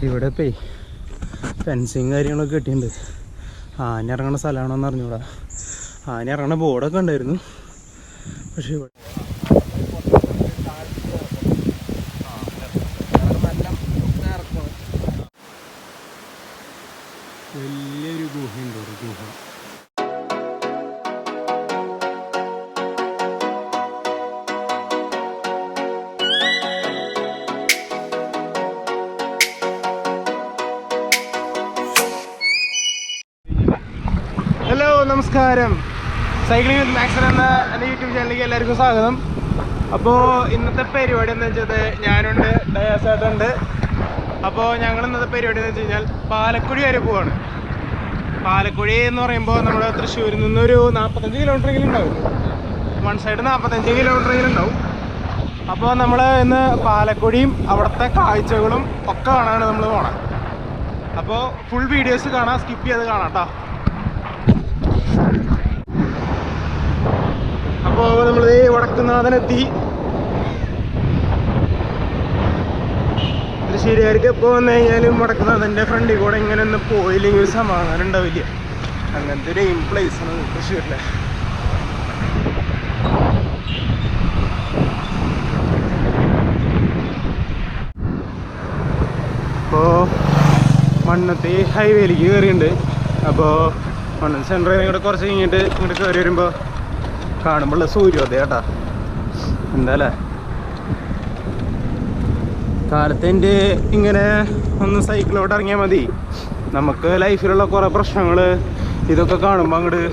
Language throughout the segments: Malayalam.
ഇവിടെ ഫെൻസിങ് കാര്യങ്ങളൊക്കെ കിട്ടിയിട്ടുണ്ട്. ആന ഇറങ്ങുന്ന സ്ഥലമാണോന്ന് അറിഞ്ഞൂടാ. ആന ഇറങ്ങുന്ന ബോർഡൊക്കെ ഉണ്ടായിരുന്നു. പക്ഷെ ഇവിടെ വലിയൊരു ഗുഹയുണ്ട്. ഒരു ഗുഹ. ഹലോ, നമസ്കാരം. സൈക്ലിംഗ് വിത്ത് മാക്സൺ എന്ന എൻ്റെ യൂട്യൂബ് ചാനലിലേക്ക് എല്ലാവർക്കും സ്വാഗതം. അപ്പോൾ ഇന്നത്തെ പരിപാടി എന്ന് വെച്ചത് ഞാനുണ്ട്, ഡയാസേട്ടുണ്ട്. അപ്പോൾ ഞങ്ങൾ ഇന്നത്തെ പരിപാടി എന്ന് വെച്ച് കഴിഞ്ഞാൽ പാലക്കുഴി വരെ പോവാണ്. പാലക്കുഴി എന്ന് പറയുമ്പോൾ നമ്മുടെ തൃശ്ശൂരിൽ നിന്നൊരു 45 കിലോമീറ്ററെങ്കിലും ഉണ്ടാവും. വൺ സൈഡ് 45 കിലോമീറ്ററെങ്കിലും ഉണ്ടാവും. അപ്പോൾ നമ്മൾ ഇന്ന് പാലക്കുഴിയും അവിടുത്തെ കാഴ്ചകളും ഒക്കെ കാണാനാണ് നമ്മൾ പോകണം. അപ്പോൾ ഫുൾ വീഡിയോസ് കാണാം, സ്കിപ്പ് ചെയ്ത് കാണാം കേട്ടോ. അപ്പോൾ നമ്മൾ വടക്കുന്നാഥനെത്തി. തൃശ്ശൂരുകാർക്ക് എപ്പോൾ വന്നു കഴിഞ്ഞാലും വടക്കുന്നാഥൻ്റെ ഫ്രണ്ടിൽ കൂടെ ഇങ്ങനെ ഒന്ന് പോയില്ലെങ്കിൽ സമാധാനം ഉണ്ടാവില്ല. അങ്ങനത്തെ ഒരു എയിം പ്ലേസാണ് തൃശ്ശൂരിലെ. ഇപ്പോൾ മണ്ണത്തി ഹൈവേയിലേക്ക് കയറിയിട്ടുണ്ട്. അപ്പോൾ മണ്ണത്തി സെൻറ്ററിൽ കൂടെ കുറച്ച് കഴിഞ്ഞിട്ട് ഇങ്ങോട്ട് കയറി വരുമ്പോൾ കാണുമ്പോഴുള്ള സൂര്യോദയം കേട്ടോ. എന്താല്ലേ കാലത്തിൻ്റെ ഇങ്ങനെ ഒന്ന് സൈക്കിളോട്ട് ഇറങ്ങിയാൽ മതി. നമുക്ക് ലൈഫിലുള്ള കുറേ പ്രശ്നങ്ങൾ ഇതൊക്കെ കാണുമ്പോൾ അങ്ങോട്ട്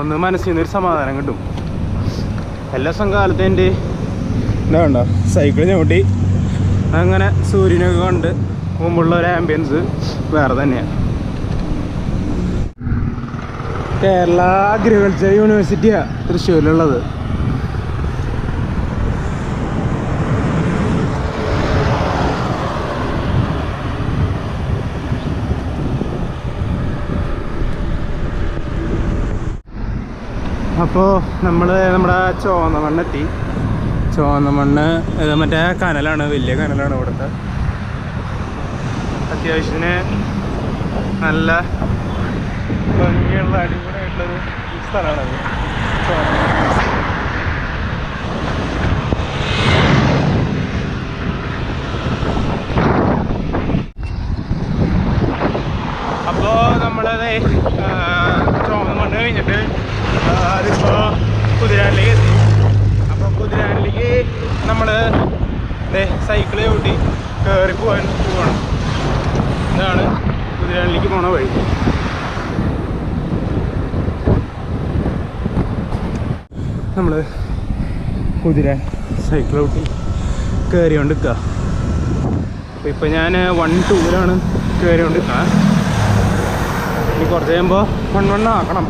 ഒന്ന് മനസ്സിൽ നിന്നൊരു സമാധാനം കിട്ടും. എല്ലാ ദിവസം കാലത്തിൻ്റെ എന്താ വേണ്ട സൈക്കിൾ ചവിട്ടി അങ്ങനെ സൂര്യനൊക്കെ കണ്ട് മുമ്പുള്ള ഒരു ആംബിയൻസ് വേറെ തന്നെയാണ്. കേരള അഗ്രികൾച്ചർ യൂണിവേഴ്സിറ്റിയാണ് തൃശ്ശൂരിലുള്ളത്. അപ്പോൾ നമ്മൾ നമ്മുടെ ചുവന്ന മണ്ണെത്തി. ചുവന്ന മണ്ണ് മറ്റേ കനലാണ്, വലിയ കനലാണ് ഇവിടുത്തെ. അത്യാവശ്യത്തിന് നല്ല ഭംഗിയുള്ള അടിപൊളിയായിട്ടുള്ളൊരു സ്ഥലമാണത്. അപ്പോൾ നമ്മളത് ചുവന്ന മണ്ണ് കഴിഞ്ഞിട്ട് അതിപ്പോൾ കുതിരാനിലേക്ക് എത്തി. അപ്പോൾ കുതിരാനിലേക്ക് നമ്മൾ സൈക്കിള് ചവിട്ടി കയറി പോവാണ്. ഇതാണ് കുതിരാനിലേക്ക് പോണ വഴി. നമ്മൾ കുതിര സൈക്കിൾ ഔട്ടി കയറിക്കൊണ്ട് നിൽക്കുക. അപ്പോൾ ഇപ്പോൾ ഞാൻ 1-2-ലാണ് കയറിക്കൊണ്ട് നിൽക്കുക. ഇനി കുറച്ച് കഴിയുമ്പോൾ 1-1 ആക്കണം.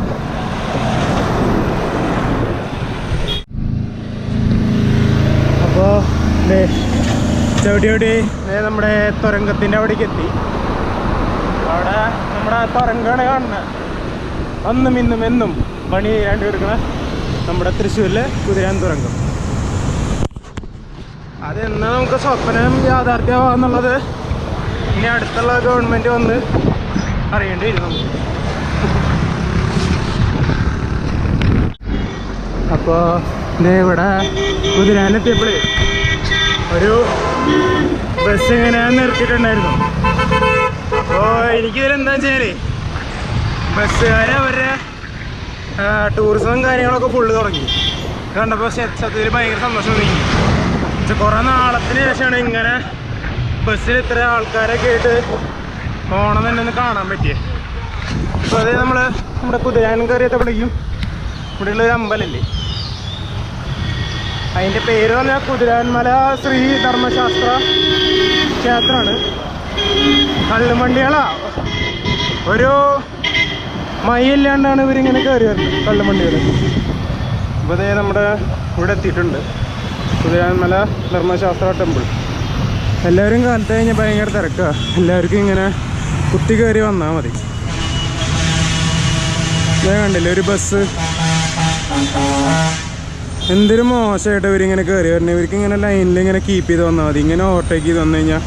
അപ്പോൾ ചവിട്ടി നമ്മുടെ തുരങ്കത്തിൻ്റെ അവിടേക്ക് എത്തി. അവിടെ നമ്മുടെ തുരങ്കമാണ് കാണുന്നത്. അന്നും ഇന്നും എന്നും പണി ചെയ്യാണ്ട് എടുക്കണ നമ്മുടെ തൃശ്ശൂരിലെ കുതിരാൻ തുരങ്കം. അതെന്നാ നമുക്ക് സ്വപ്നം യാഥാർത്ഥ്യമാകുന്നുള്ളത് ഇനി അടുത്തുള്ള ഗവൺമെൻറ് വന്ന് അറിയേണ്ടി വരും നമുക്ക്. അപ്പോൾ ഇവിടെ കുതിരാനെത്തിയപ്പോഴേ ഒരു ബസ് ഇങ്ങനെ നിർത്തിയിട്ടുണ്ടായിരുന്നു. അപ്പോൾ എനിക്കിതിലെന്താ വെച്ചാൽ ബസ്സുകാർ അവരുടെ ടൂറിസം കാര്യങ്ങളൊക്കെ ഫുള്ള് തുടങ്ങി. കണ്ടപ്പോൾ സത്യത്തിൽ ഭയങ്കര സന്തോഷം തോന്നി. കുറേ നാളത്തിന് ശേഷമാണ് ഇങ്ങനെ ബസ്സിൽ ഇത്ര ആൾക്കാരൊക്കെ ആയിട്ട് പോകണം തന്നെ ഒന്ന് കാണാൻ പറ്റിയത്. അപ്പോൾ അത് നമ്മുടെ കുതിരാൻ കയറിയപ്പോഴേക്കും ഇവിടെയുള്ളൊരു അമ്പലമില്ലേ, അതിൻ്റെ പേര് പറഞ്ഞാൽ കുതിരാൻമല ശ്രീ ധർമ്മശാസ്ത്ര ക്ഷേത്രമാണ്. കള്ളുവണ്ടികളാ ഒരു മൈയില്ലാണ്ടാണ് ഇവരിങ്ങനെ കയറി വരുന്നത്, കള്ളുവണ്ടികൾ. അപ്പോൾ അതേ നമ്മുടെ ഇവിടെ എത്തിയിട്ടുണ്ട് കുതിരാൻമല ധർമ്മശാസ്ത്ര ടെമ്പിൾ. എല്ലാവരും കാലത്ത് കഴിഞ്ഞാൽ ഭയങ്കര തിരക്കാണ്. എല്ലാവർക്കും ഇങ്ങനെ കുത്തി കയറി വന്നാൽ മതി. ഞാൻ കണ്ടില്ലേ ഒരു ബസ്, എന്തൊരു മോശമായിട്ട് ഇവരിങ്ങനെ കയറി വരണേ. ഇവർക്ക് ഇങ്ങനെ ലൈനിൽ ഇങ്ങനെ കീപ്പ് ചെയ്ത് വന്നാൽ മതി. ഇങ്ങനെ ഓവർടേക്ക് ചെയ്ത് വന്നു കഴിഞ്ഞാൽ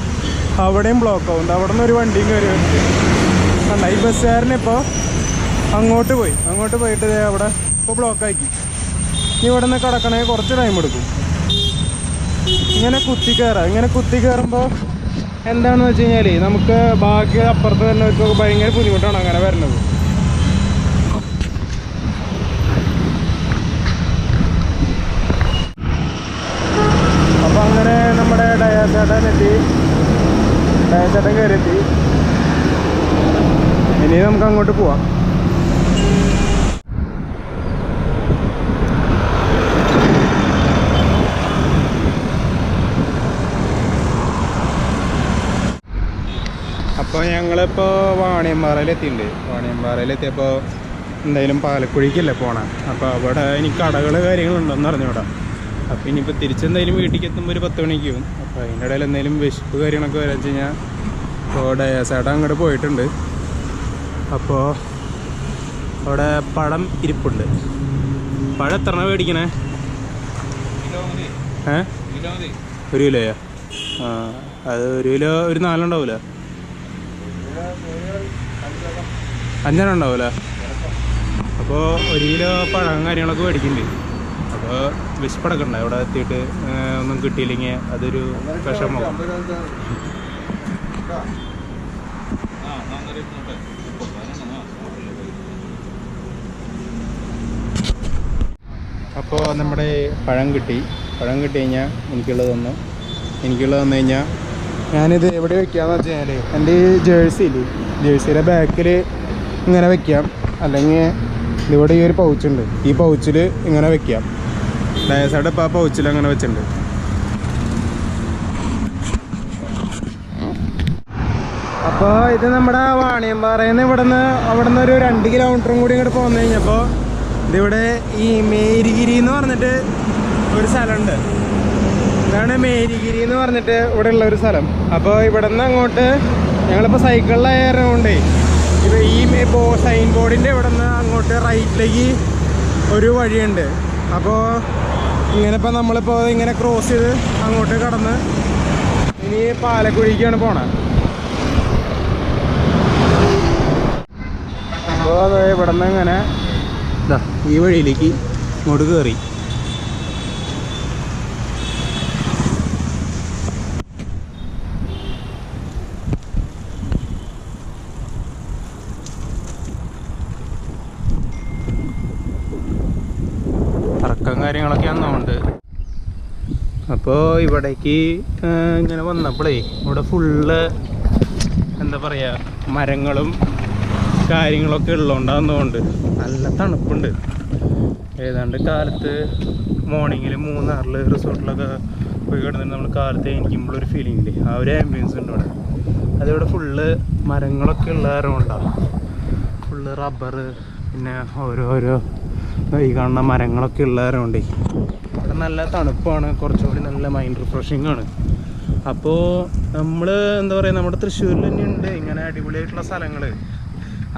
അവിടെയും ബ്ലോക്ക് ആവുന്നുണ്ട്. അവിടെ നിന്ന് ഒരു വണ്ടിയും കയറി വരുന്നുണ്ട്. ഈ ബസ്സുകാരനിപ്പോൾ അങ്ങോട്ട് പോയിട്ട് അവിടെ ഇപ്പോൾ ബ്ലോക്കാക്കി. ഇനി ഇവിടെ നിന്ന് കിടക്കണമെങ്കിൽ കുറച്ച് ടൈം എടുക്കും. ഇങ്ങനെ കുത്തി കയറുമ്പോൾ എന്താണെന്ന് വെച്ച് കഴിഞ്ഞാൽ നമുക്ക് ബാക്കി അപ്പുറത്ത് തന്നെ വെച്ച് ഭയങ്കര ബുദ്ധിമുട്ടാണ് അങ്ങനെ വരുന്നത്. അപ്പോൾ അങ്ങനെ നമ്മുടെ ഡയാസേട്ടൻ കയറിയെത്തി. ഇനി നമുക്ക് അങ്ങോട്ട് പോവാം. അപ്പോൾ ഞങ്ങളിപ്പോൾ വാണിയമ്പാറയിലെത്തിയപ്പോൾ എന്തായാലും പാലക്കുഴിക്കല്ലേ പോകണം. അപ്പോൾ അവിടെ ഇനി കടകൾ കാര്യങ്ങളുണ്ടോയെന്ന് അറിഞ്ഞൂടാ. അപ്പോൾ ഇനിയിപ്പോൾ തിരിച്ചെന്തായാലും വീട്ടിലേക്ക് എത്തുമ്പോൾ ഒരു 10 മണിക്ക് പോകും. അപ്പോൾ അതിൻ്റെ ഇടയിൽ എന്തെങ്കിലും വിശപ്പ് കാര്യങ്ങളൊക്കെ വരാൻ വെച്ച് കഴിഞ്ഞാൽ ഇപ്പോൾ ഡയാസേട്ടൻ അങ്ങോട്ട് പോയിട്ടുണ്ട്. അപ്പോൾ അവിടെ പഴം ഇരിപ്പുണ്ട്. പഴം എത്ര മേടിക്കണേ? 1 കിലോയാ? അത് 1 കിലോ ഒരു 4 ഉണ്ടാവില്ല, 5 ഉണ്ടാവില്ല. അപ്പോൾ 1 കിലോ പഴം കാര്യങ്ങളൊക്കെ മേടിക്കുന്നുണ്ട്. അപ്പോൾ വിശപ്പടക്കണ്ട അവിടെ എത്തിയിട്ട് ഒന്നും കിട്ടിയില്ലെങ്കിൽ അതൊരു വിഷമം. അപ്പോൾ നമ്മുടെ പഴം കിട്ടി കഴിഞ്ഞാൽ എനിക്കുള്ളത് തന്നു കഴിഞ്ഞാൽ ഞാനിത് എവിടെ വെക്കാമെന്ന് വെച്ച് കഴിഞ്ഞാൽ എൻ്റെ ഈ ജേഴ്സിയുടെ ബാക്കിൽ ഇങ്ങനെ വെക്കാം, അല്ലെങ്കിൽ ഇവിടെ ഈ ഒരു പൗച്ചുണ്ട്, ഈ പൗച്ചിൽ ഇങ്ങനെ വെക്കാം. ഡയാസേട്ടൻ ഇപ്പോൾ ആ പൗച്ചിൽ അങ്ങനെ വെച്ചിട്ടുണ്ട്. അപ്പോൾ ഇത് നമ്മുടെ വാണിയമ്പാറയിൽ നിന്ന് അവിടുന്ന് ഒരു 2 കിലോമീറ്ററും കൂടി ഇങ്ങോട്ട് പോന്നു കഴിഞ്ഞപ്പോൾ ഇതിവിടെ ഈ മേരിഗിരി എന്ന് പറഞ്ഞിട്ട് ഒരു സ്ഥലമുണ്ട്. ഇതാണ് മേരിഗിരി എന്ന് പറഞ്ഞിട്ട് ഇവിടെ ഉള്ള ഒരു സ്ഥലം. അപ്പോൾ ഇവിടെ നിന്ന് അങ്ങോട്ട് ഞങ്ങളിപ്പോൾ സൈക്കിളിലായതുകൊണ്ടേ ഇപ്പോൾ ഈ സൈൻ ബോർഡിൻ്റെ ഇവിടെ നിന്ന് അങ്ങോട്ട് റൈറ്റിലേക്ക് ഒരു വഴിയുണ്ട്. അപ്പോൾ ഇങ്ങനെ ഇപ്പോൾ നമ്മളിപ്പോൾ ഇങ്ങനെ ക്രോസ് ചെയ്ത് അങ്ങോട്ട് കടന്ന് ഇനി പാലക്കുഴിക്കാണ് പോണത്. അപ്പോൾ അത് ഇവിടെ നിന്ന് ഇങ്ങനെ ഈ വഴിയിലേക്ക് ഇങ്ങോട്ട് കയറി. ഇറക്കം കാര്യങ്ങളൊക്കെയാണെന്നുണ്ട്. അപ്പോൾ ഇവിടേക്ക് ഇങ്ങനെ വന്നപ്പോഴേ ഇവിടെ ഫുള്ള് എന്താ പറയുക മരങ്ങളും കാര്യങ്ങളൊക്കെ ഉള്ളതുകൊണ്ടാകുന്നതുകൊണ്ട് നല്ല തണുപ്പുണ്ട്. ഏതാണ്ട് കാലത്ത് മോർണിംഗിൽ മൂന്നാറിൽ റിസോർട്ടിലൊക്കെ പോയി കിടന്നിട്ട് നമ്മൾ കാലത്ത് എനിക്കുമ്പോഴൊരു ഫീലിംഗ് ഇല്ലേ, ആ ഒരു ആംബിയൻസ് ഉണ്ട് ഇവിടെ. അതിവിടെ ഫുള്ള് മരങ്ങളൊക്കെ ഉള്ള കാരണം ഉണ്ടാകും. ഫുള്ള് റബ്ബർ, പിന്നെ ഓരോരോ ഈ കാണുന്ന മരങ്ങളൊക്കെ ഉള്ള കാരണം കൊണ്ടേ ഇവിടെ നല്ല തണുപ്പാണ്, കുറച്ചുകൂടി നല്ല മൈൻഡ് റിഫ്രഷിങ് ആണ്. അപ്പോൾ നമ്മൾ എന്താ പറയുക, നമ്മുടെ തൃശ്ശൂരിൽ തന്നെ ഉണ്ട് ഇങ്ങനെ അടിപൊളിയായിട്ടുള്ള സ്ഥലങ്ങൾ.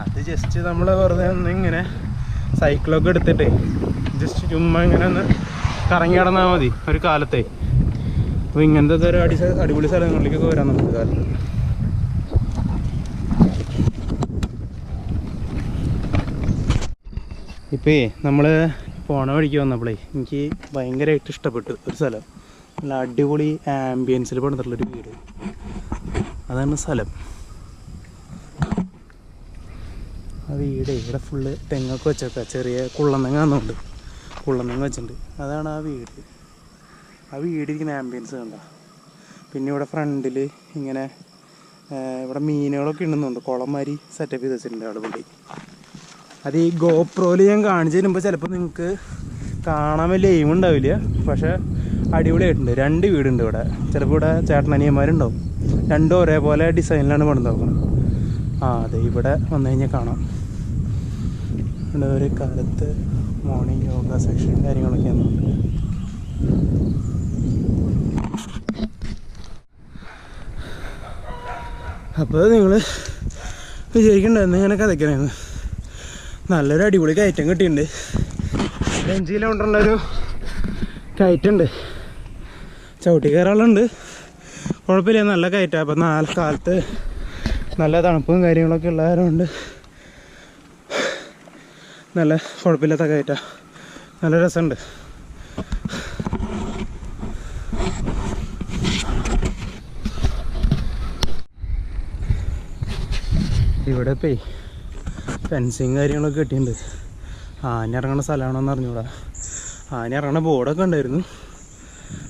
അത് ജസ്റ്റ് നമ്മൾ വെറുതെ ഒന്ന് ഇങ്ങനെ സൈക്കിളൊക്കെ എടുത്തിട്ട് ജസ്റ്റ് ചുമ്മാ ഇങ്ങനെ ഒന്ന് കറങ്ങി കിടന്നാൽ മതി ഒരു കാലത്തെ. അപ്പോൾ ഇങ്ങനത്തെ ഒരു അടിപൊളി സ്ഥലങ്ങളിലേക്കൊക്കെ വരാം നമുക്ക് കാലത്ത്. ഇപ്പേ നമ്മൾ പോണ വഴിക്ക് വന്നപ്പോഴേ എനിക്ക് ഭയങ്കരമായിട്ട് ഇഷ്ടപ്പെട്ടു ഒരു സ്ഥലം. നല്ല അടിപൊളി ആംബിയൻസിൽ പണിതിട്ടുള്ളൊരു വീട്, അതാണ് സ്ഥലം. ആ വീട് ഇവിടെ ഫുള്ള് തെങ്ങൊക്കെ വെച്ചേക്കാം, ചെറിയ കുള്ളനെങ്ങ എന്നുണ്ട്, കുള്ളനെങ്ങ വെച്ചിട്ടുണ്ട്. അതാണ് ആ വീട്. ആ വീടിരിക്കുന്ന ആംബിയൻസ് കണ്ട. പിന്നെ ഇവിടെ ഫ്രണ്ടിൽ ഇങ്ങനെ ഇവിടെ മീനുകളൊക്കെ ഉണ്ടെന്നുണ്ട്, കുളംമാരി സെറ്റപ്പ് ചെയ്ത് വെച്ചിട്ടുണ്ട് അവിടെ കൊണ്ട്. അത് ഈ ഗോപ്രോയിൽ ഞാൻ കാണിച്ചു തരുമ്പോൾ ചിലപ്പോൾ നിങ്ങൾക്ക് കാണാൻ വലിയ എയിം ഉണ്ടാവില്ല, പക്ഷേ അടിപൊളിയായിട്ടുണ്ട്. 2 വീടുണ്ട് ഇവിടെ. ചിലപ്പോൾ ഇവിടെ ചേട്ടനനിയന്മാരുണ്ടാവും, രണ്ടും ഒരേപോലെ ഡിസൈനിലാണ് പണിത് നോക്കണം. അതെ ഇവിടെ വന്നു കഴിഞ്ഞാൽ കാണാം. ഇവിടെ ഒരു കാലത്ത് മോർണിംഗ് യോഗ സെക്ഷൻ കാര്യങ്ങളൊക്കെയാണ്. അപ്പോൾ നിങ്ങൾ വിചാരിക്കണ്ടായിരുന്നു ഇങ്ങനെ കഥയ്ക്കണേന്ന്. നല്ലൊരു അടിപൊളി കയറ്റം കിട്ടിയിട്ടുണ്ട്. 5 കിലോമീറ്ററിൻ്റെ ഒരു കയറ്റുണ്ട്, ചവിട്ടി കയറാളുണ്ട്. കുഴപ്പമില്ല, നല്ല കയറ്റാം. അപ്പം കാലത്ത് നല്ല തണുപ്പും കാര്യങ്ങളൊക്കെ ഉള്ളതുകൊണ്ട് നല്ല കുഴപ്പമില്ലാത്ത കയറ്റാം, നല്ല രസമുണ്ട്. ഇവിടെ ഇപ്പേ ഫെൻസിങ് കാര്യങ്ങളൊക്കെ കെട്ടിയിട്ടുണ്ട്. ആന ഇറങ്ങുന്ന സ്ഥലമാണെന്ന് അറിഞ്ഞൂടാ. ആന ഇറങ്ങുന്ന ബോർഡൊക്കെ ഉണ്ടായിരുന്നു,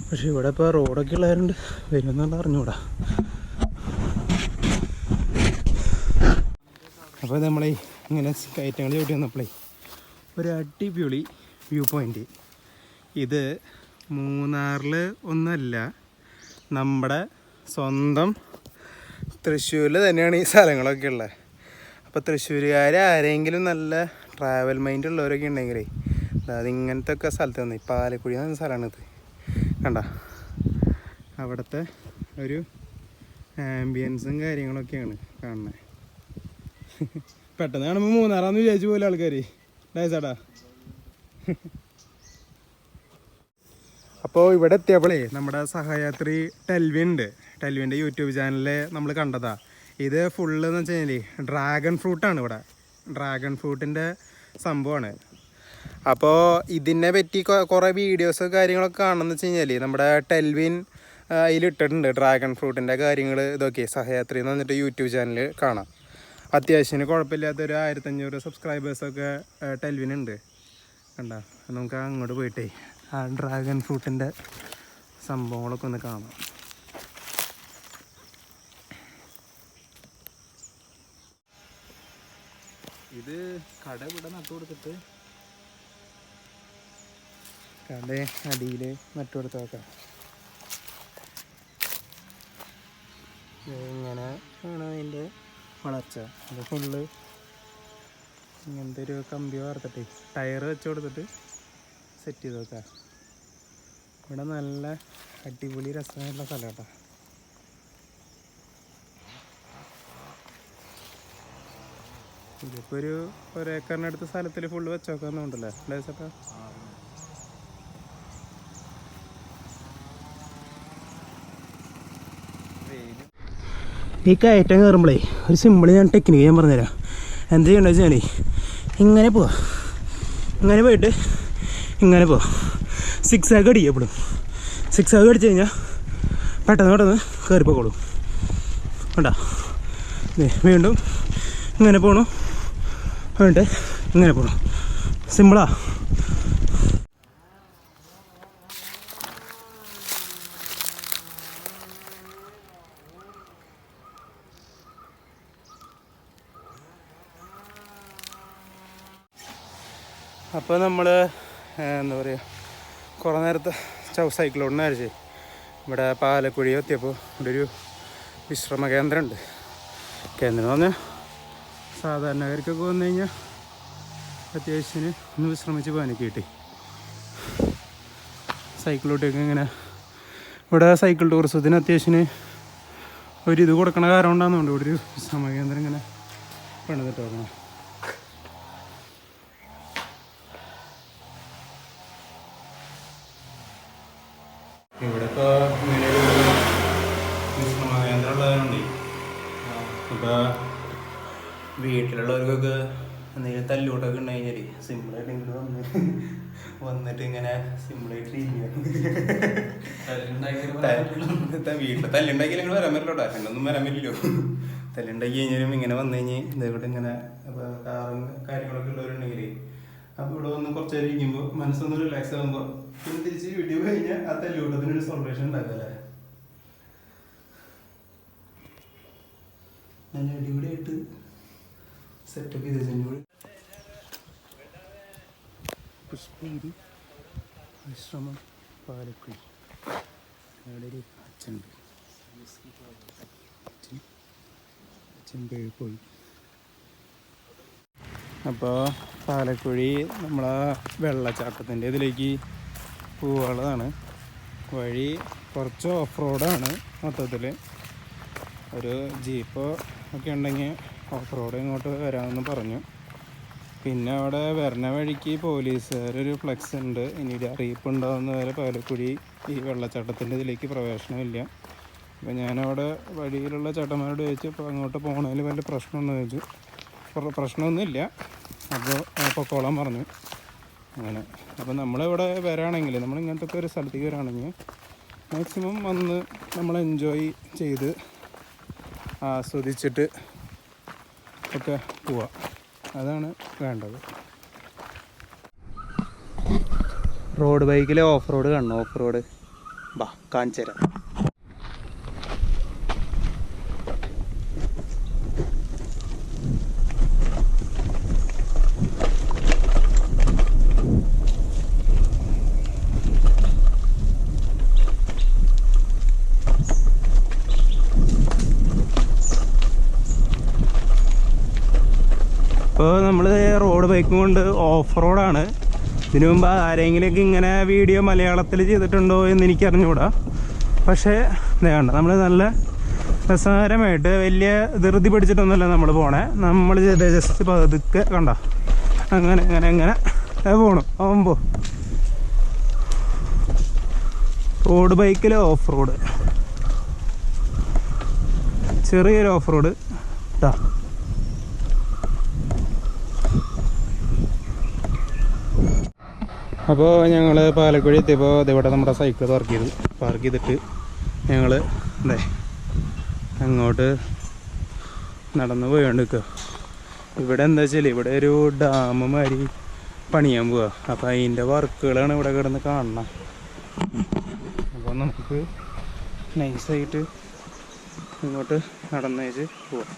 പക്ഷെ ഇവിടെ ഇപ്പോൾ റോഡൊക്കെ ഉള്ളവരുണ്ട്, വരുമെന്നുള്ള അറിഞ്ഞൂടാ. അപ്പോൾ നമ്മളെ ഇങ്ങനെ കയറ്റങ്ങൾ ചവിട്ടി വന്നപ്പോഴേ ഒരു അടിപൊളി വ്യൂ പോയിൻ്റ്. ഇത് മൂന്നാറിൽ ഒന്നല്ല, നമ്മുടെ സ്വന്തം തൃശ്ശൂരിൽ തന്നെയാണ് ഈ സ്ഥലങ്ങളൊക്കെ ഉള്ളത്. അപ്പോൾ തൃശ്ശൂരുകാർ ആരെങ്കിലും നല്ല ട്രാവൽ മൈൻഡ് ഉള്ളവരൊക്കെ ഉണ്ടെങ്കിലേ അതായത് ഇങ്ങനത്തെ ഒക്കെ സ്ഥലത്ത് വന്നേ, പാലക്കുഴി എന്ന സ്ഥലമാണിത്. കണ്ട അവിടുത്തെ ഒരു ആംബിയൻസും കാര്യങ്ങളൊക്കെയാണ് കാണുന്നത്. പെട്ടെന്ന് കാണുമ്പോൾ മൂന്നാറാന്ന് വിചാരിച്ചു പോലെ ആൾക്കാർ ഡേസാടാ. അപ്പോൾ ഇവിടെ എത്തിയപ്പോഴേ നമ്മുടെ സഹയാത്രി ടെൽവിൻ ഉണ്ട്. ടെൽവിൻ്റെ യൂട്യൂബ് ചാനലിൽ നമ്മൾ കണ്ടതാ. ഇത് ഫുള്ള് എന്ന് വെച്ച് കഴിഞ്ഞാൽ ഡ്രാഗൺ ഫ്രൂട്ടാണ്. ഇവിടെ ഡ്രാഗൺ ഫ്രൂട്ടിൻ്റെ സംഭവമാണ്. അപ്പോൾ ഇതിനെ പറ്റി കുറേ വീഡിയോസ് കാര്യങ്ങളൊക്കെ കാണണമെന്ന് വെച്ച് കഴിഞ്ഞാൽ നമ്മുടെ ടെൽവിൻ അതിലിട്ടിട്ടുണ്ട്. ഡ്രാഗൺ ഫ്രൂട്ടിൻ്റെ കാര്യങ്ങൾ ഇതൊക്കെ സഹയാത്രി എന്ന് പറഞ്ഞിട്ട് യൂട്യൂബ് ചാനൽ കാണാം. അത്യാവശ്യത്തിന് കുഴപ്പമില്ലാത്തൊരു 1500 സബ്സ്ക്രൈബേഴ്സൊക്കെ ടെൽവിനുണ്ട്. കണ്ട നമുക്ക് അങ്ങോട്ട് പോയിട്ടേ ആ ഡ്രാഗൺ ഫ്രൂട്ടിൻ്റെ സംഭവങ്ങളൊക്കെ ഒന്ന് കാണാം. ഇത് കട ഇവിടെ നട്ടു കൊടുത്തിട്ട് കട അടിയിൽ നട്ടു കൊടുത്ത് നോക്കാം. ഇങ്ങനെ ആണ് അതിൻ്റെ വളർച്ച. അത് ഫുള്ള് ഇങ്ങനത്തെ ഒരു കമ്പി വാർത്തിട്ട് ടയർ വെച്ച് കൊടുത്തിട്ട് സെറ്റ് ചെയ്ത് നോക്കാം. ഇവിടെ നല്ല അടിപൊളി രസമായിട്ടുള്ള സ്ഥലം കേട്ടോ. ഇതിപ്പോൾ ഒരു ഏക്കറിനടുത്ത് സ്ഥലത്തിൽ ഫുള്ള് വെച്ചോക്കാന്നുണ്ടല്ലോ അല്ലേ ചേട്ടാ? ഈ കയറ്റം കയറുമ്പോഴേ ഒരു സിമ്പിൾ ഞാൻ ടെക്നിക്ക് ഞാൻ പറഞ്ഞുതരാം. എന്ത് ചെയ്യണമെന്ന് വെച്ചാൽ ഇങ്ങനെ പോവാം, ഇങ്ങനെ പോയിട്ട് ഇങ്ങനെ പോവാം. 6 ആഗ് അടിക്കുക. എപ്പോഴും 6 ആഗ് അടിച്ചു കഴിഞ്ഞാൽ പെട്ടെന്ന് കയറിപ്പോക്കോളും. വേണ്ടാ വീണ്ടും ഇങ്ങനെ പോകണം, എന്നിട്ട് ഇങ്ങനെ പോകണം. സിമ്പിളാ. അപ്പോൾ നമ്മൾ എന്താ പറയുക, കുറേ നേരത്തെ സൈക്കിൾ ഓടുന്ന ആഴ്ച ഇവിടെ പാലക്കുഴി എത്തിയപ്പോൾ ഇവിടെ ഒരു വിശ്രമ കേന്ദ്രമുണ്ട്. കേന്ദ്രം എന്ന് പറഞ്ഞാൽ സാധാരണക്കാർക്കൊക്കെ വന്നു കഴിഞ്ഞാൽ അത്യാവശ്യത്തിന് ഒന്ന് വിശ്രമിച്ച് പോകാനൊക്കെ കിട്ടി. സൈക്കിളോട്ടൊക്കെ ഇങ്ങനെ ഇവിടെ സൈക്കിൾ ടൂറിസത്തിന് അത്യാവശ്യത്തിന് ഒരിത് കൊടുക്കണ കാരണം ഉണ്ടാകുന്നുണ്ട്. ഇവിടെ ഒരു വിശ്രമ കേന്ദ്രം ഇങ്ങനെ പണിതിട്ട് നോക്കണം. ഇവിടെ ഇപ്പോൾ ഇങ്ങനെ ഒരു വിശ്രമ കേന്ദ്രം ഉള്ളതുകൊണ്ട് ഇപ്പോൾ വീട്ടിലുള്ളവർക്കൊക്കെ എന്തെങ്കിലും തല്ലൂട്ടൊക്കെ ഉണ്ടു കഴിഞ്ഞാൽ സിമ്പിളായിട്ട് ഇങ്ങോട്ട് വന്നിട്ട് ഇങ്ങനെ സിമ്പിളായിട്ട് വീട്ടിൽ തല്ലുണ്ടാക്കി നിങ്ങൾ വരാൻ പറ്റില്ലോട്ടോ. എന്നൊന്നും വരാൻ പറ്റില്ലോ. തല്ലുണ്ടാക്കി കഴിഞ്ഞാലും ഇങ്ങനെ വന്നു കഴിഞ്ഞ് ഇതേക്കൂടെ ഇങ്ങനെ ഇപ്പോൾ കാറും കാര്യങ്ങളൊക്കെ ഉള്ളവരുണ്ടെങ്കിൽ അപ്പോൾ ഇവിടെ വന്ന് കുറച്ച് നേരം ഇരിക്കുമ്പോൾ മനസ്സൊന്ന് റിലാക്സ് ആകുമ്പോൾ പിന്നെ തിരിച്ച് വീഡിയോ കഴിഞ്ഞാൽ ആ തല്ലൂട്ടത്തിനൊരു സൊല്യൂഷൻ ഉണ്ടാക്കല്ലേ. നല്ല അടിപൊളിയായിട്ട് സെറ്റപ്പ് ചെയ്ത് വെച്ചു. പുഷ്പഗിരി ആശ്രമം പാലക്കുഴി. അവിടെ ഒരു അച്ഛനുണ്ട്, അച്ഛൻ പോയി. അപ്പോൾ പാലക്കുഴി നമ്മളാ വെള്ളച്ചാട്ടത്തിൻ്റെ ഇതിലേക്ക് പോകാനുള്ളതാണ്. വഴി കുറച്ച് ഓഫ് റോഡാണ്. മൊത്തത്തിൽ ഒരു ജീപ്പോ ഒക്കെ ഉണ്ടെങ്കിൽ ഓഫ് റോഡ് ഇങ്ങോട്ട് വരാമെന്ന് പറഞ്ഞു. പിന്നെ അവിടെ വരണ വഴിക്ക് പോലീസുകാരൊരു ഫ്ലെക്സ് ഉണ്ട്, ഇനി ഒരു അറിയിപ്പ് ഉണ്ടാകുന്ന വരെ പാലക്കുഴി ഈ വെള്ളച്ചാട്ടത്തിൻ്റെ ഇതിലേക്ക് പ്രവേശനമില്ല. അപ്പോൾ ഞാനവിടെ വഴിയിലുള്ള ചേട്ടന്മാരോട് ചോദിച്ചു ഇപ്പോൾ അങ്ങോട്ട് പോകണതിൽ വല്ല പ്രശ്നമുണ്ടോ ചോദിച്ചു. പ്രശ്നമൊന്നുമില്ല, അപ്പോൾ പൊക്കോളാൻ പറഞ്ഞു. അങ്ങനെ അപ്പോൾ നമ്മളിവിടെ വരാണെങ്കിൽ, നമ്മൾ ഇങ്ങനത്തെ ഒക്കെ ഒരു സ്ഥലത്തേക്ക് വരാണെങ്കിൽ മാക്സിമം വന്ന് നമ്മൾ എൻജോയ് ചെയ്ത് ആസ്വദിച്ചിട്ട് ഒക്കെ പോവാം, അതാണ് വേണ്ടത്. റോഡ് ബൈക്കിൽ ഓഫ് റോഡ് കാണണം. ഓഫ് റോഡ് ബാ കാണിച്ചു തരാം. ഇപ്പോൾ നമ്മൾ റോഡ് ബൈക്കും കൊണ്ട് ഓഫ് റോഡാണ്. ഇതിനു മുമ്പ് ആരെങ്കിലുമൊക്കെ ഇങ്ങനെ വീഡിയോ മലയാളത്തിൽ ചെയ്തിട്ടുണ്ടോ എന്ന് എനിക്ക് അറിഞ്ഞുകൂടാ. പക്ഷേ വേണ്ട, നമ്മൾ നല്ല രസകരമായിട്ട് വലിയ ധൃതി പിടിച്ചിട്ടൊന്നുമല്ല നമ്മൾ പോണേ. നമ്മൾ ജസ്റ്റ് പതുക്കെ കണ്ട അങ്ങനെ അങ്ങനെ അങ്ങനെ പോകണം. ആകുമ്പോൾ റോഡ് ബൈക്കിൽ ഓഫ് റോഡ്, ചെറിയൊരു ഓഫ് റോഡ് കേട്ടോ. അപ്പോൾ ഞങ്ങൾ പാലക്കുഴി എത്തിയപ്പോൾ ഇതിവിടെ നമ്മുടെ സൈക്കിൾ പാർക്ക് ചെയ്തിട്ട് ഞങ്ങൾ അതെ അങ്ങോട്ട് നടന്ന് പോയോണ്ടിരിക്കുക. ഇവിടെ എന്താ വെച്ചാൽ ഇവിടെ ഒരു ഡാം മാതിരി പണിയാൻ പോവുക. അപ്പോൾ അതിൻ്റെ വർക്കുകളാണ് ഇവിടെ കിടന്ന് കാണണം. അപ്പോൾ നമുക്ക് നൈസായിട്ട് ഇങ്ങോട്ട് നടന്നേച്ച് പോവാം.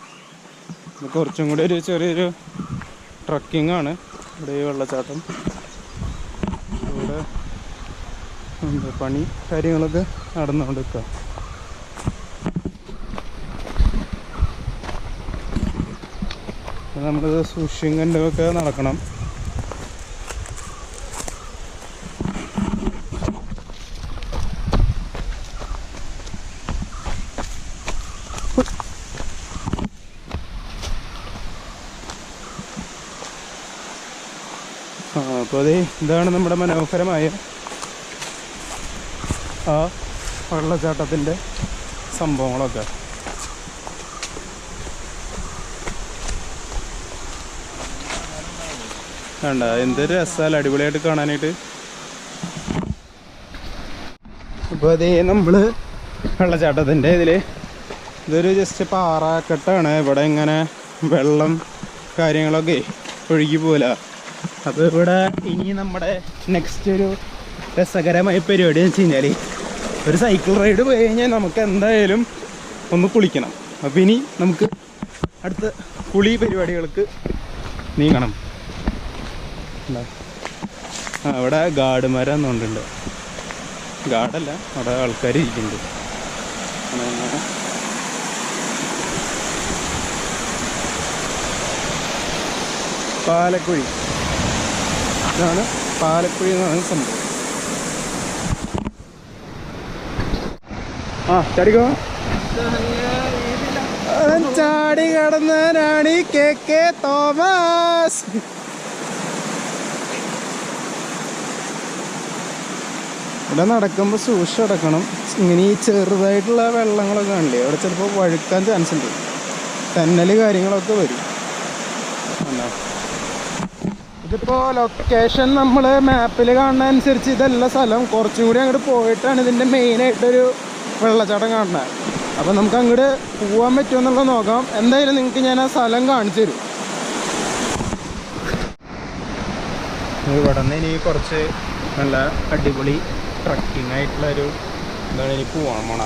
കുറച്ചും കൂടി ഒരു ചെറിയൊരു ട്രക്കിംഗ് ആണ് ഇവിടെ ഈ വെള്ളച്ചാട്ടം. ഇവിടെ പണി കാര്യങ്ങളൊക്കെ നടന്നുകൊണ്ടിരിക്കുക. നമ്മളിത് സൂക്ഷിങ്ങൻ്റെ ഒക്കെ നടക്കണം. അപ്പോൾ അത് ഇതാണ് നമ്മുടെ മനോഹരമായ ആ വെള്ളച്ചാട്ടത്തിൻ്റെ സംഭവങ്ങളൊക്കെ. വേണ്ട എന്തൊരു രസമല്ല, അടിപൊളിയായിട്ട് കാണാനായിട്ട്. അപ്പോൾ അതേ നമ്മൾ വെള്ളച്ചാട്ടത്തിൻ്റെ ഇതൊരു ജസ്റ്റ് പാറക്കെട്ടാണ്. ഇവിടെ ഇങ്ങനെ വെള്ളം കാര്യങ്ങളൊക്കെ ഒഴുകി പോല. അപ്പോൾ ഇവിടെ ഇനി നമ്മുടെ നെക്സ്റ്റ് ഒരു രസകരമായ പരിപാടി എന്ന് വെച്ച് കഴിഞ്ഞാൽ ഒരു സൈക്കിൾ റൈഡ് പോയി കഴിഞ്ഞാൽ നമുക്ക് എന്തായാലും ഒന്ന് കുളിക്കണം. അപ്പോൾ ഇനി നമുക്ക് അടുത്ത കുളി പരിപാടികൾക്ക് നീങ്ങണം. അവിടെ ഗാർഡ് മരം എന്നുകൊണ്ടുണ്ട്. ഗാർഡല്ല, അവിടെ ആൾക്കാർ ഇരിക്കുന്നുണ്ട്. പാലക്കുഴി, ഇതാണ് പാലക്കുഴി എന്ന് പറയുന്ന സംഭവം. ചാടിക്കോ. ചാടി കടന്ന റാണി കെ തോമസ്. ഇവിടെ നടക്കുമ്പോൾ സൂക്ഷിച്ച് നടക്കണം. ഇങ്ങനെ ഈ ചെറുതായിട്ടുള്ള വെള്ളങ്ങളൊക്കെ കാണില്ലേ, അവിടെ ചിലപ്പോൾ വഴുക്കാൻ ചാൻസ് ഉണ്ട്. തെന്നൽ കാര്യങ്ങളൊക്കെ വരും. ഇതിപ്പോൾ ലൊക്കേഷൻ നമ്മൾ മാപ്പിൽ കാണുന്ന അനുസരിച്ച് ഇതല്ല സ്ഥലം. കുറച്ചും കൂടി അങ്ങോട്ട് പോയിട്ടാണ് ഇതിൻ്റെ മെയിനായിട്ടൊരു വെള്ളച്ചാട്ടം കാണുന്നത്. അപ്പോൾ നമുക്ക് അങ്ങോട്ട് പോകാൻ പറ്റുമെന്നുള്ളത് നോക്കാം. എന്തായാലും നിങ്ങൾക്ക് ഞാൻ ആ സ്ഥലം കാണിച്ചു തരും. ഇവിടെ നിന്ന് ഇനി കുറച്ച് നല്ല അടിപൊളി ട്രക്കിംഗ് ആയിട്ടുള്ളൊരു എന്താണ് ഇനി പോകാൻ പോണ.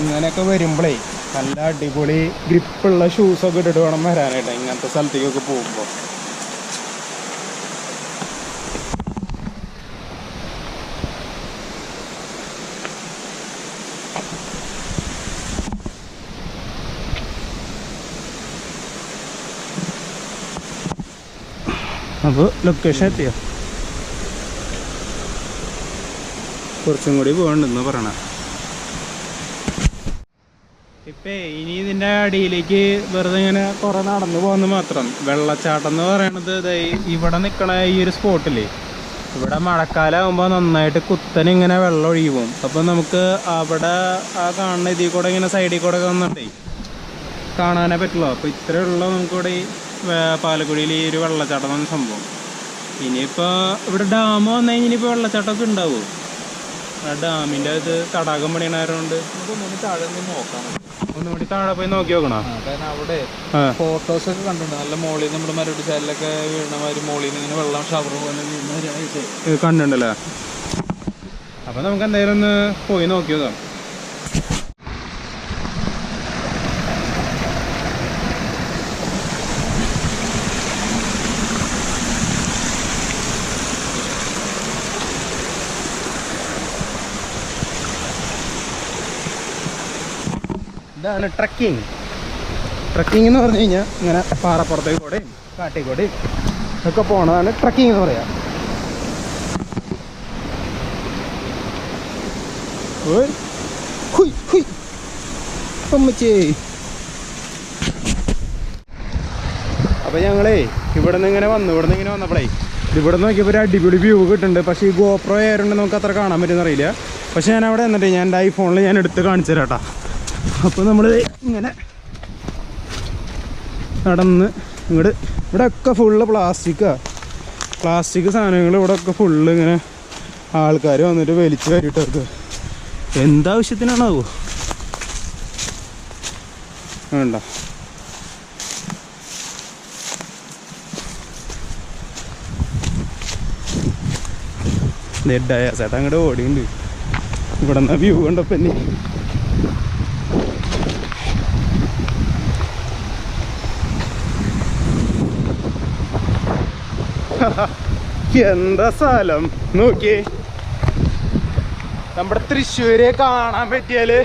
ഇങ്ങനെയൊക്കെ വരുമ്പോഴേ നല്ല അടിപൊളി ഗ്രിപ്പുള്ള ഷൂസൊക്കെ ഇട്ടിട്ട് വേണം വരാനായിട്ട് ഇങ്ങനത്തെ സ്ഥലത്തേക്കൊക്കെ പോകുമ്പോൾ. അപ്പോൾ ലൊക്കേഷൻ എത്തിയോ? കുറച്ചും കൂടി പോകണ്ടെന്ന് പറയണ. ഇപ്പം ഇനി ഇതിൻ്റെ അടിയിലേക്ക് വെറുതെ ഇങ്ങനെ കുറേ നടന്നു പോകുന്നത് മാത്രം. വെള്ളച്ചാട്ടം എന്ന് പറയണത് ഇവിടെ നിൽക്കണ ഈ ഒരു സ്പോട്ടില്ലേ, ഇവിടെ മഴക്കാലമാകുമ്പോൾ നന്നായിട്ട് കുത്തനെ ഇങ്ങനെ വെള്ളം ഒഴുകി പോകും. അപ്പം നമുക്ക് അവിടെ ആ കാണുന്ന ഇതിൽ കൂടെ ഇങ്ങനെ സൈഡിൽ കൂടെ ഒക്കെ വന്നിട്ടേ കാണാനേ പറ്റുള്ളൂ. അപ്പോൾ ഇത്രയുള്ള നമുക്കിവിടെ ഈ പാലക്കുടിയിൽ ഈ ഒരു വെള്ളച്ചാട്ടം എന്ന സംഭവം. ഇനിയിപ്പോൾ ഇവിടെ ഡാം വന്നു കഴിഞ്ഞാൽ ഇനിയിപ്പോൾ വെള്ളച്ചാട്ടമൊക്കെ ഉണ്ടാവുമോ? ആ ഡാമിൻ്റെ അത് തടാകം പണിയണായതുകൊണ്ട് ഒന്നുകൂടി താഴെ പോയി നോക്കി നോക്കണോ? കാരണം അവിടെ ഫോട്ടോസ് ഒക്കെ കണ്ടിട്ടുണ്ട്. നല്ല മോളിൽ നമ്മുടെ മരടി സൈഡിലൊക്കെ വീണമാതിരി മോളിൽ നിന്ന് ഇങ്ങനെ വെള്ളം ഷവർ പോലെ വീണ കണ്ടിട്ടുണ്ടല്ലേ? അപ്പം നമുക്ക് എന്തായാലും ഒന്ന് പോയി നോക്കി നോക്കാം. ഇതാണ് ട്രക്കിങ്. ട്രക്കിംഗ് എന്ന് പറഞ്ഞു കഴിഞ്ഞാൽ ഇങ്ങനെ പാറപ്പുറത്തേക്ക് കൂടെയും കാട്ടിക്കൂടെയും ഒക്കെ പോണതാണ് ട്രക്കിംഗ് എന്ന് പറയാം. അപ്പം ഞങ്ങളേ ഇവിടെ നിന്ന് ഇങ്ങനെ വന്നപ്പോഴേ ഇവിടെ നോക്കിയപ്പോൾ ഒരു അടിപൊളി വ്യൂ കിട്ടുന്നുണ്ട്. പക്ഷേ ഈ ഗോപ്രോ ആയതുകൊണ്ട് നമുക്ക് അത്ര കാണാൻ പറ്റുമെന്ന് അറിയില്ല. പക്ഷേ ഞാൻ അവിടെ എന്നിട്ട് ഞാൻ എൻ്റെ ഐഫോണിൽ ഞാൻ എടുത്ത് കാണിച്ചു തരാം കേട്ടോ. അപ്പോൾ നമ്മൾ ഇങ്ങനെ നടന്ന് ഇവിടെ ഒക്കെ ഫുള്ള് പ്ലാസ്റ്റിക് സാധനങ്ങൾ ഇവിടെ ഒക്കെ ഫുള്ള് ഇങ്ങനെ ആൾക്കാർ വന്നിട്ട് വലിച്ചു കയറിയിട്ടവർക്ക് എന്താവശ്യത്തിനാണാവോ വേണ്ട. നെഡായ ചേട്ടാ അങ്ങോട്ട് ഓടിയുണ്ട്. ഇവിടെ നിന്ന് വ്യൂ കണ്ടപ്പോൾ തന്നെ എന്താ സ്ഥലം നോക്കിയേ. നമ്മുടെ തൃശ്ശൂര് കാണാൻ പറ്റിയാല്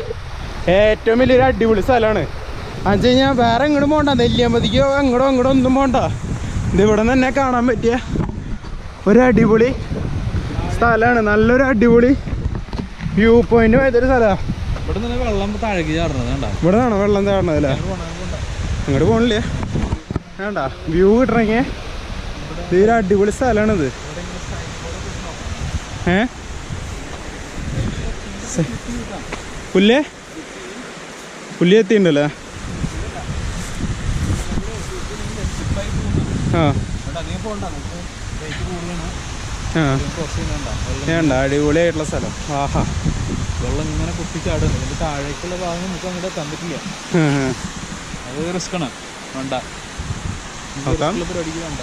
ഏറ്റവും വലിയൊരു അടിപൊളി സ്ഥലമാണ്. എന്ന് വെച്ച് കഴിഞ്ഞാൽ വേറെ എങ്ങോട്ടും പോകണ്ട, നെല്ലിയാമ്പതിക്കോ അങ്ങോട്ടോ ഒന്നും പോകണ്ട. ഇതിവിടെ നിന്ന് തന്നെ കാണാൻ പറ്റിയ ഒരു അടിപൊളി സ്ഥലമാണ്. നല്ലൊരു അടിപൊളി വ്യൂ പോയിന്റ് പോയതൊരു സ്ഥലമാണ്. ഇവിടെ നിന്ന് വെള്ളം താഴേക്ക് ചാടുന്നത് ഇവിടെ നിന്നാണോ വെള്ളം ചാടണത് അല്ലേ? അങ്ങോട്ട് പോകണില്ലേ? വേണ്ട വ്യൂ കിട്ടണമെങ്കിൽ ഇതൊരു അടിപൊളി സ്ഥലമാണിത്. പുല്ലി എത്തിണ്ടല്ലേ? വേണ്ട അടിപൊളിയായിട്ടുള്ള സ്ഥലം. ആഹാ വെള്ളം ഇങ്ങനെ കുത്തിച്ചാടുന്നു. ഇതിന്റെ താഴേക്കുള്ള ഭാഗം നമുക്ക് അങ്ങോട്ട് തന്നിട്ടില്ല. അത് റിസ്ക്കാണ്. വേണ്ട പരിപാടിക്ക് വേണ്ട.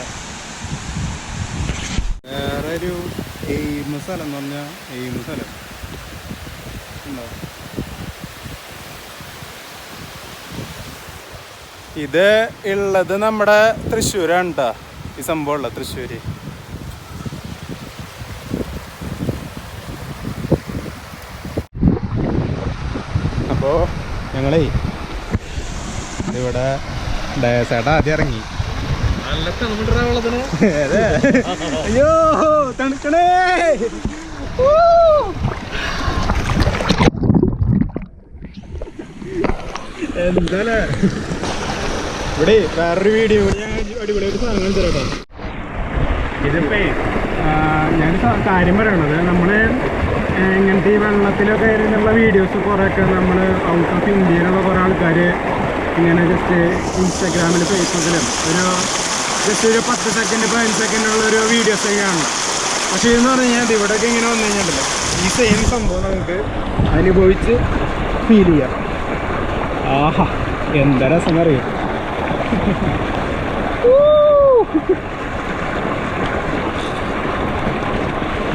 വേറെ ഒരു എയിം സ്ഥലം എന്ന് പറഞ്ഞാൽ എയിം സ്ഥലം ഉണ്ടോ? ഇത് ഉള്ളത് നമ്മുടെ തൃശ്ശൂരാണ് കേട്ടോ. ഈ സംഭവം ഉള്ളത് തൃശ്ശൂര്. അപ്പോൾ ഞങ്ങളേ ഇതിവിടെ ഡയസേട്ട ആദ്യം ഇറങ്ങി. നല്ല തണുപ്പിട്ടാ വെള്ളത്തിന്. അയ്യോ തണുക്കണേ. എന്താ ഇവിടെ വേറൊരു വീഡിയോ ഞാൻ അടിപൊളിയായിട്ട് സാധനങ്ങൾ തരാട്ടോ. ഇതിപ്പോ ഞാൻ കാര്യം പറയണത് നമ്മള് ഇങ്ങനത്തെ ഈ വെള്ളത്തിലൊക്കെ ഇരുന്നുള്ള വീഡിയോസ് കുറേയൊക്കെ നമ്മൾ ഔട്ട് ഓഫ് ഇന്ത്യയിലുള്ള കുറേ ആൾക്കാർ ഇങ്ങനെ ജസ്റ്റ് ഇൻസ്റ്റാഗ്രാമിലും ഫേസ്ബുക്കിലും ജസ്റ്റ് ഒരു 10 സെക്കൻഡ് 15 സെക്കൻഡുള്ളൊരു വീഡിയോസൊക്കെ കാണണം. പക്ഷേ ഇതെന്ന് പറഞ്ഞു കഴിഞ്ഞാൽ ഇവിടെയൊക്കെ ഇങ്ങനെ വന്നു കഴിഞ്ഞിട്ടുണ്ടല്ലോ ഈ സെയിം സംഭവം നമുക്ക് അനുഭവിച്ച് ഫീൽ ചെയ്യാം. ആഹാ എന്താ രസം അറിയാം.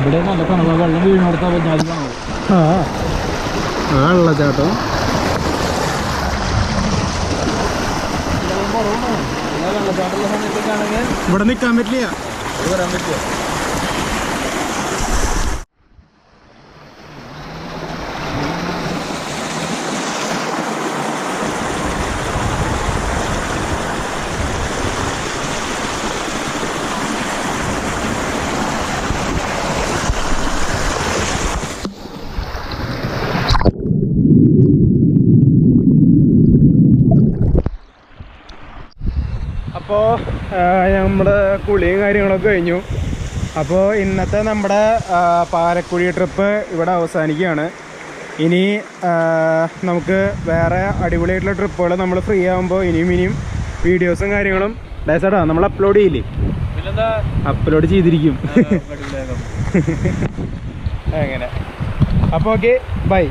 ഇവിടെ നല്ല തണുപ്പ. വെള്ളം വീണെടുത്താൽ വെള്ളച്ചാട്ടം വെള്ളച്ചാട്ടമുള്ള സമയത്തൊക്കെ ആണെങ്കിൽ ഇവിടെ നിൽക്കാൻ പറ്റില്ല. വരാൻ പറ്റുമോ? അപ്പോൾ നമ്മുടെ കുളിയും കാര്യങ്ങളൊക്കെ കഴിഞ്ഞു. അപ്പോൾ ഇന്നത്തെ നമ്മുടെ പാലക്കുഴി ട്രിപ്പ് ഇവിടെ അവസാനിക്കുകയാണ്. ഇനി നമുക്ക് വേറെ അടിപൊളിയായിട്ടുള്ള ട്രിപ്പുകൾ നമ്മൾ ഫ്രീ ആകുമ്പോൾ ഇനിയും വീഡിയോസും കാര്യങ്ങളും ഡേസേട്ടാ നമ്മൾ അപ്ലോഡ് ചെയ്യില്ലേ? അപ്ലോഡ് ചെയ്തിരിക്കും. അങ്ങനെ. അപ്പോൾ ഓക്കെ, ബൈ.